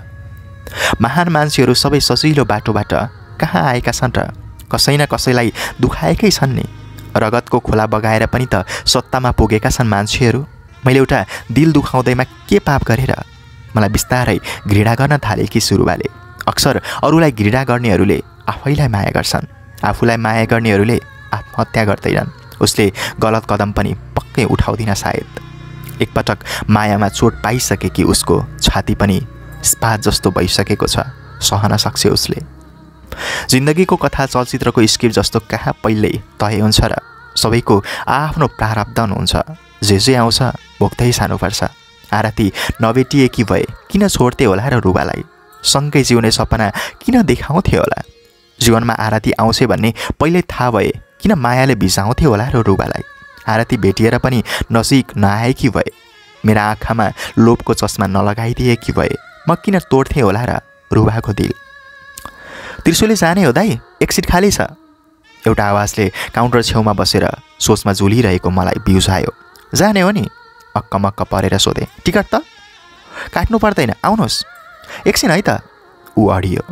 महान मान्छेहरू सबै सजिलो बाटोबाट कहाँ आएका छन् र? कसै न कसैलाई दुखाएकै छन् नि। रगतको खोला बगाएर पनि त सत्तामा पुगेका छन् मान्छेहरू। मैले एउटा दिल दुखाउँदैमा के पाप गरेर? मलाई बिस्तारै घृणा गर्न थालेकी सुरुवाले। अक्सर अरूलाई घृणा गर्नेहरूले आफैलाई माया गर्छन्। आफूलाई माया गर्नेहरूले आत्महत्या गर्दैनन्। उसले गलत कदम पनि पक्कै उठाउँदिन सायद। एकपटक मायामा चोट पाइसकेकी उसको छाती पनि इस्पात जस्तो भइसकेको छ। सहन सक्छ उसले। जिन्दगीको कथा चलचित्रको स्क्रिप्ट जस्तो कहाँ पहिल्यै तय हुन्छ र? सबैको आफ्नो प्रारब्धन हुन्छ। जे आउँछ भोग्दै जानुपर्छ। आरती नभेटिएकी भए किन छोड्थे होला र रुबालाई? सँगै जिउने सपना किन देखाउँथे होला? जीवनमा आरती आउँछ भन्ने पहिल्यै थाहा भए किन मायाले भिजाउँथे होला र रुबालाई? आरती भेटिएर पनि नजिक नआएकी भए, मेरा आँखामा लोभको चस्मा नलगाइदिएकी भए म किन तोड्थेँ होला र रुबाको दिल? त्रिशुली जाने हो दाइ? एक सिट खाली छ। एउटा आवाजले काउन्टर छेउमा बसेर सोचमा झुलिरहेको मलाई बिउझायो। जाने हो नि? अक्कमक्क परेर सोधेँ। टिकट त काट्नु पर्दैन, आउनुहोस् एकछिन है त। ऊ अडियो।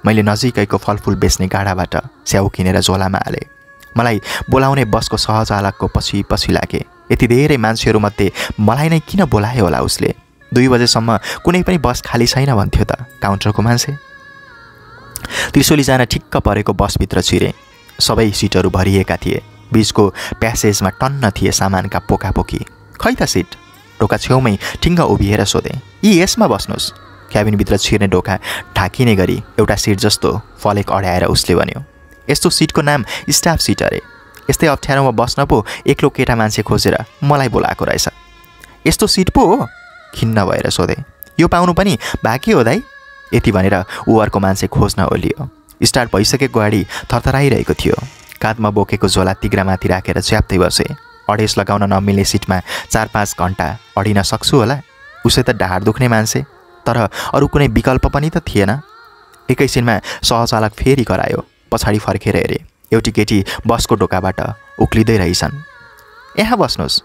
मैले नजिकैको फलफुल बेच्ने गाडाबाट स्याउ किनेर झोलामा हालेँ। मलाई बोलाउने बसको सहचालकको पछि पछि लागे। यति धेरै मान्छेहरूमध्ये मलाई नै किन बोलायो होला उसले? 2 बजेसम्म कुनै पनि बस खाली छैन भन्थ्यो त काउन्टरको मान्छे। त्रिशुली जान ठिक्क परेको बसभित्र छिरेँ। सबै सिटहरू भरिएका थिए। बीचको प्यासेजमा टन्न थिए सामानका पोकापोकी। खै त सिट? ढोका छेउमै ठिङ्ग उभिएर सोधेँ। यी यसमा बस्नुहोस्। क्याबिनभित्र छिर्ने ढोका ढाकिने गरी एउटा सिट जस्तो फलेक अड्याएर उसले भन्यो। यस्तो सिटको नाम स्टाफ सिट अरे। यस्तै अप्ठ्यारोमा बस्न पो एक्लो केटा मान्छे खोजेर मलाई बोलाएको रहेछ। यस्तो सिट पो हो? खिन्न भएर सोधेँ। यो पाउनु पनि बाँकी हो दाइ? यति भनेर ऊ अर्को मान्छे खोज्न ओर्लियो। स्टार्ट भइसकेको गाडी थरथराइरहेको थियो। काँधमा बोकेको झोला तिग्रामाथि राखेर च्याप्दै बसे। अडेस लगाउन नमिल्ने सिटमा 4-5 घन्टा अडिन सक्छु होला? उसै त ढाड दुख्ने मान्छे। तर अरू कुनै विकल्प पनि त थिएन। एकैछिनमा सहचालक फेरि करायो। पछाडि फर्केर हेरेँ। एउटी केटी बसको ढोकाबाट उक्लिँदै रहेछन्। यहाँ बस्नुहोस्।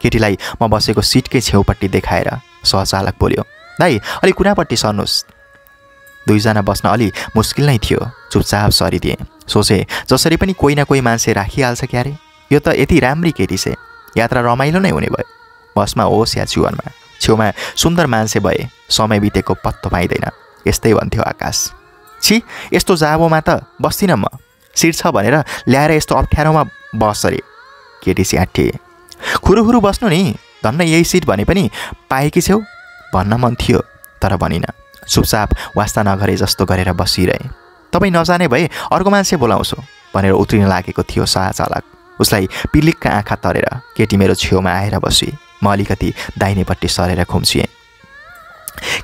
केटीलाई म बसेको सिटकै छेउपट्टि देखाएर सहचालक बोल्यो, दाइ अलि कुनापट्टि सर्नुहोस्। दुईजना बस्न अलि मुस्किल नै थियो। चुपचाप सरिदिए। सोचे जसरी पनि कोही न कोही मान्छे राखिहाल्छ क्यारे, यो त यति राम्री केटी छे, यात्रा रमाइलो नै हुने भयो। बसमा होस् या जीवनमा छेउमा सुन्दर मान्छे भए समय बितेको पत्तो पाइँदैन, यस्तै भन्थ्यो आकाश। छि, यस्तो जाबोमा त बस्दिनँ म, सिट छ भनेर ल्याएर यस्तो अप्ठ्यारोमा बस अरे। केटी स्याठे। खुरुखुरु बस्नु नि, धन्न यही सिट भने पनि पाएकी छेउ भन्न मन थियो तर भनिन। चुपचाप वास्ता नगरे जस्तो गरेर बसिरहे। तपाईँ नजाने भए अर्को मान्छे बोलाउँछु भनेर उत्रिन लागेको थियो सहचालक। उसलाई पिलिक्क आँखा तरेर केटी मेरो छेउमा आएर बसी। म अलिकति दाहिनेपट्टि सरेर खुम्चिएँ।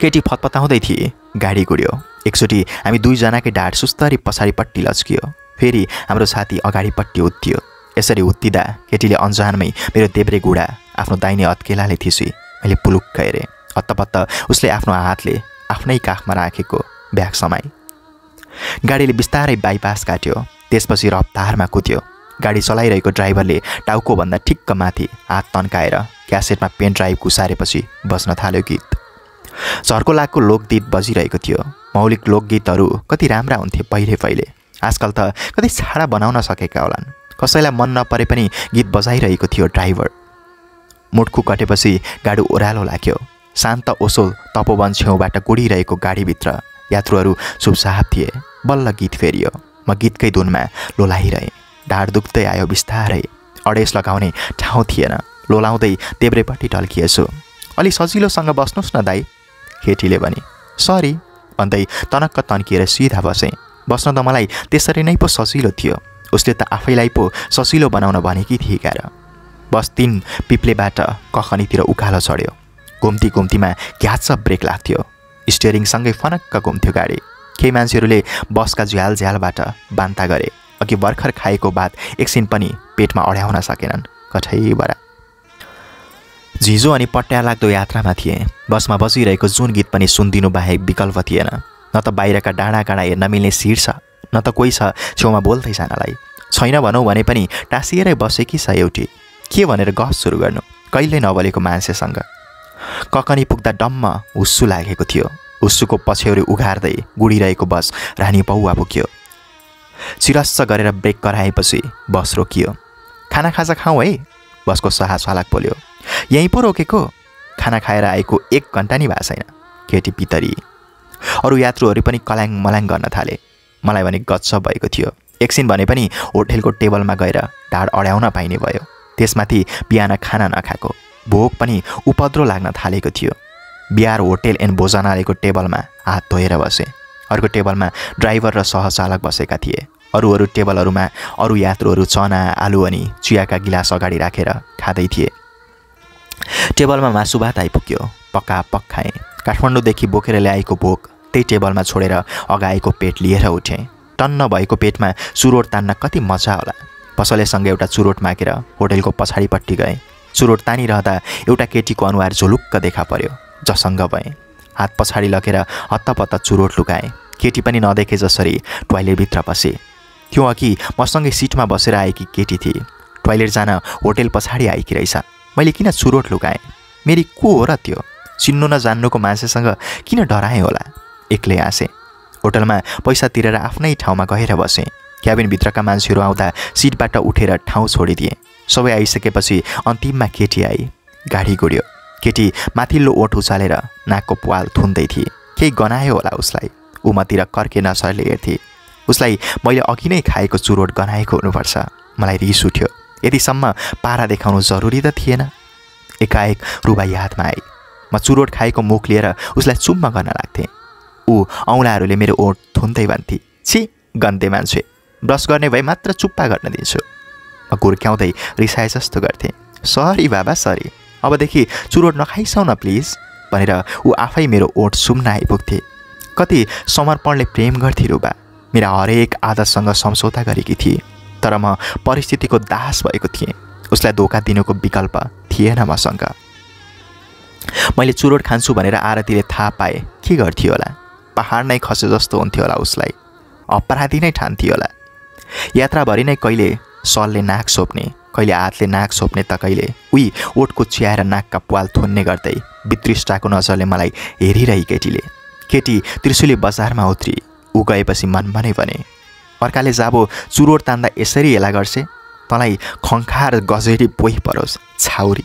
केटी फतफताउँदै थिए। गाडी गुड्यो। एकचोटि हामी दुईजनाकै ढाड सुस्तरी पछाडिपट्टि लच्कियो। फेरि हाम्रो छाती अगाडिपट्टि उत्तियो। यसरी उत्तिँदा केटीले अन्जानमै मेरो देब्रे गुडा आफ्नो दाहिने हत्केलाले थिसी। मैले पुलुक्क हेरेँ। हत्तपत्त उसले आफ्नो हातले आफ्नै काखमा राखेको ब्याग समाई। गाडीले बिस्तारै बाइपास काट्यो। त्यसपछि रफ्तारमा कुद्यो। गाडी चलाइरहेको ड्राइभरले टाउकोभन्दा ठिक्क माथि हात तन्काएर क्यासेटमा पेन ड्राइभ घुसारेपछि बज्न थाल्यो गीत। झर्को लागको लोकगीत बजिरहेको थियो। मौलिक लोकगीतहरू कति राम्रा हुन्थे पहिले। आजकल त कति छाडा बनाउन सकेका होलान्। कसैलाई मन नपरे पनि गीत बजाइरहेको थियो ड्राइभर। मुटखु कटेपछि गाडी ओह्रालो लाग्यो। शान्त ओसो तपोवन छेउबाट गुडिरहेको गाडीभित्र यात्रुहरू चुपचाप थिए। बल्ल गीत फेरियो। म गीतकै धुनमा लोलाइरहेँ। ढाड दुख्दै आयो बिस्तारै। अडेस लगाउने ठाउँ थिएन। लोलाउँदै देब्रेपट्टि ढल्किएछु। अलि सजिलोसँग बस्नुहोस् न दाइ, केटीले भने। सरी भन्दै तनक्क तन्किएर सिधा बसेँ। बस्न त मलाई त्यसरी नै पो सजिलो थियो। उसले त आफैलाई पो सजिलो बनाउन भनेकी थिए क्यार। बस 3 पिप्लेबाट कखनीतिर उकालो चढ्यो। घुम्ती घुम्तीमा घ्याच ब्रेक लाग्थ्यो। स्टियरिङसँगै फनक्क घुम्थ्यो गाडी। केही मान्छेहरूले बसका झ्याल झ्यालबाट बान्ता गरे। अघि भर्खर खाएको भात एकछिन पनि पेटमा अड्याउन सकेनन्। कठैबरा झिजो अनि पट्या लाग्दो यात्रामा थिए। बसमा बसिरहेको जुन गीत पनि सुनिदिनु बाहेक विकल्प थिएन। न त बाहिरका डाँडा काँडा हेर्न मिल्ने सिट छ, न त कोही छ छेउमा बोल्दै जानलाई। छैन भनौँ भने पनि टाँसिएरै बसेकी छ एउटी। के भनेर गफ सुरु गर्नु कहिल्यै नबोलेको मान्छेसँग। ककनी पुग्दा डम्म हुस्सु लागेको थियो। हुस्सुको पछ्यौरी उघार्दै गुडिरहेको बस रानी पौवा पुग्यो। चिरस्स गरेर ब्रेक गराएपछि बस रोकियो। खाना खाजा खाउँ है, बसको सहचालक बोल्यो। यहीँ पो रोकेको? खाना खाएर आएको 1 घन्टा नि भएको छैन, केटी पितरी। अरू यात्रुहरू पनि कल्याङ मल्याङ गर्न थाले। मलाई भने गच्छ भएको थियो। एकछिन भने पनि होटेलको टेबलमा गएर ढाड अड्याउन पाइने भयो। त्यसमाथि बिहान खाना नखाएको भोक पनि उपद्रो लाग्न थालेको थियो। बिहार होटेल एन्ड भोजनालयको टेबलमा हात धोएर बसे। अर्को टेबलमा ड्राइभर र सहचालक बसेका थिए। अरू टेबलहरूमा अरू यात्रुहरू चना आलु अनि चियाका गिलास अगाडि राखेर खाँदै थिए। टेबलमा मासु भात आइपुग्यो। पक्का खाएँ। काठमाडौँदेखि बोकेर ल्याएको भोक त्यही टेबलमा छोडेर अगाएको पेट लिएर उठेँ। टन्न भएको पेटमा चुरोट तान्न कति मजा होला। पसलेसँग एउटा चुरोट मागेर होटेलको पछाडिपट्टि गएँ। चुरोट तानिरहँदा एउटा केटीको अनुहार झुलुक्क देखा पर्यो। जसङ्ग भएँ। हात पछाडि लगेर हत्तपत्त चुरोट लुकाएँ। केटी पनि नदेखे जसरी टोयलेटभित्र पसे। त्यो अघि मसँगै सिटमा बसेर आएकी केटी थिए। टोयलेट जान होटेल पछाडि आएकी रहेछ। मैले किन चुरोट लुकाएँ? मेरी को हो र त्यो? चिन्नु नजान्नुको मान्छेसँग किन डराएँ होला? एक्लै हाँसेँ। होटलमा पैसा तिरेर आफ्नै ठाउँमा गएर बसेँ। क्याबिनभित्रका मान्छेहरू आउँदा सिटबाट उठेर ठाउँ छोडिदिएँ। सबै आइसकेपछि अन्तिममा केटी आई। गाडी गुड्यो। केटी माथिल्लो ओठ उचालेर नाकको प्वाल थुन्दै थिए। केही गनायो होला उसलाई। ऊ मतिर कर्के नजरले हेर्थे। उसलाई मैले अघि नै खाएको चुरोट गनाएको हुनुपर्छ। मलाई रिस उठ्यो। यतिसम्म पारा देखाउनु जरुरी त थिएन। एकाएक रुबा यादमा आई। म चुरोट खाएको मुख लिएर उसलाई चुम्मा गर्न लाग्थेँ। ऊ औँलाहरूले मेरो ओठ थुन्दै भन्थे, छि गन्ते मान्छे, ब्रस गर्ने भए मात्र चुप्पा गर्न दिन्छु। म गुर्क्याउँदै रिसाए जस्तो गर्थेँ। सरी बाबा सरी, अबदेखि चुरोट नखाइसाउ न प्लिज भनेर ऊ आफै मेरो ओठ सुम्न आइपुग्थे। कति समर्पणले प्रेम गर्थे रुबा। मेरा हरेक आदतसँग सम्झौता गरेकी थिए। तर म परिस्थितिको दास भएको थिएँ। उसलाई धोका दिनुको विकल्प थिएन मसँग। मैले चुरोट खान्छु भनेर आरतीले थाहा पाए के गर्थ्यो होला? पहाड नै खसे जस्तो हुन्थ्यो होला उसलाई। अपराधी नै ठान्थ्यो होला। यात्राभरि नै कहिले सलले नाक सोप्ने, कहिले हातले नाक सोप्ने त कहिले उही ओठको चियाएर नाकका प्वाल थुन्ने गर्दै वितृष्टाको नजरले मलाई हेरिरही केटी त्रिशुली बजारमा उत्री। ऊ गएपछि मनमा नै भने, अर्काले जाबो चुरोट तान्दा यसरी हेला गर्छे, तँलाई खङ्खार गजेरी पोही परोस् छाउरी।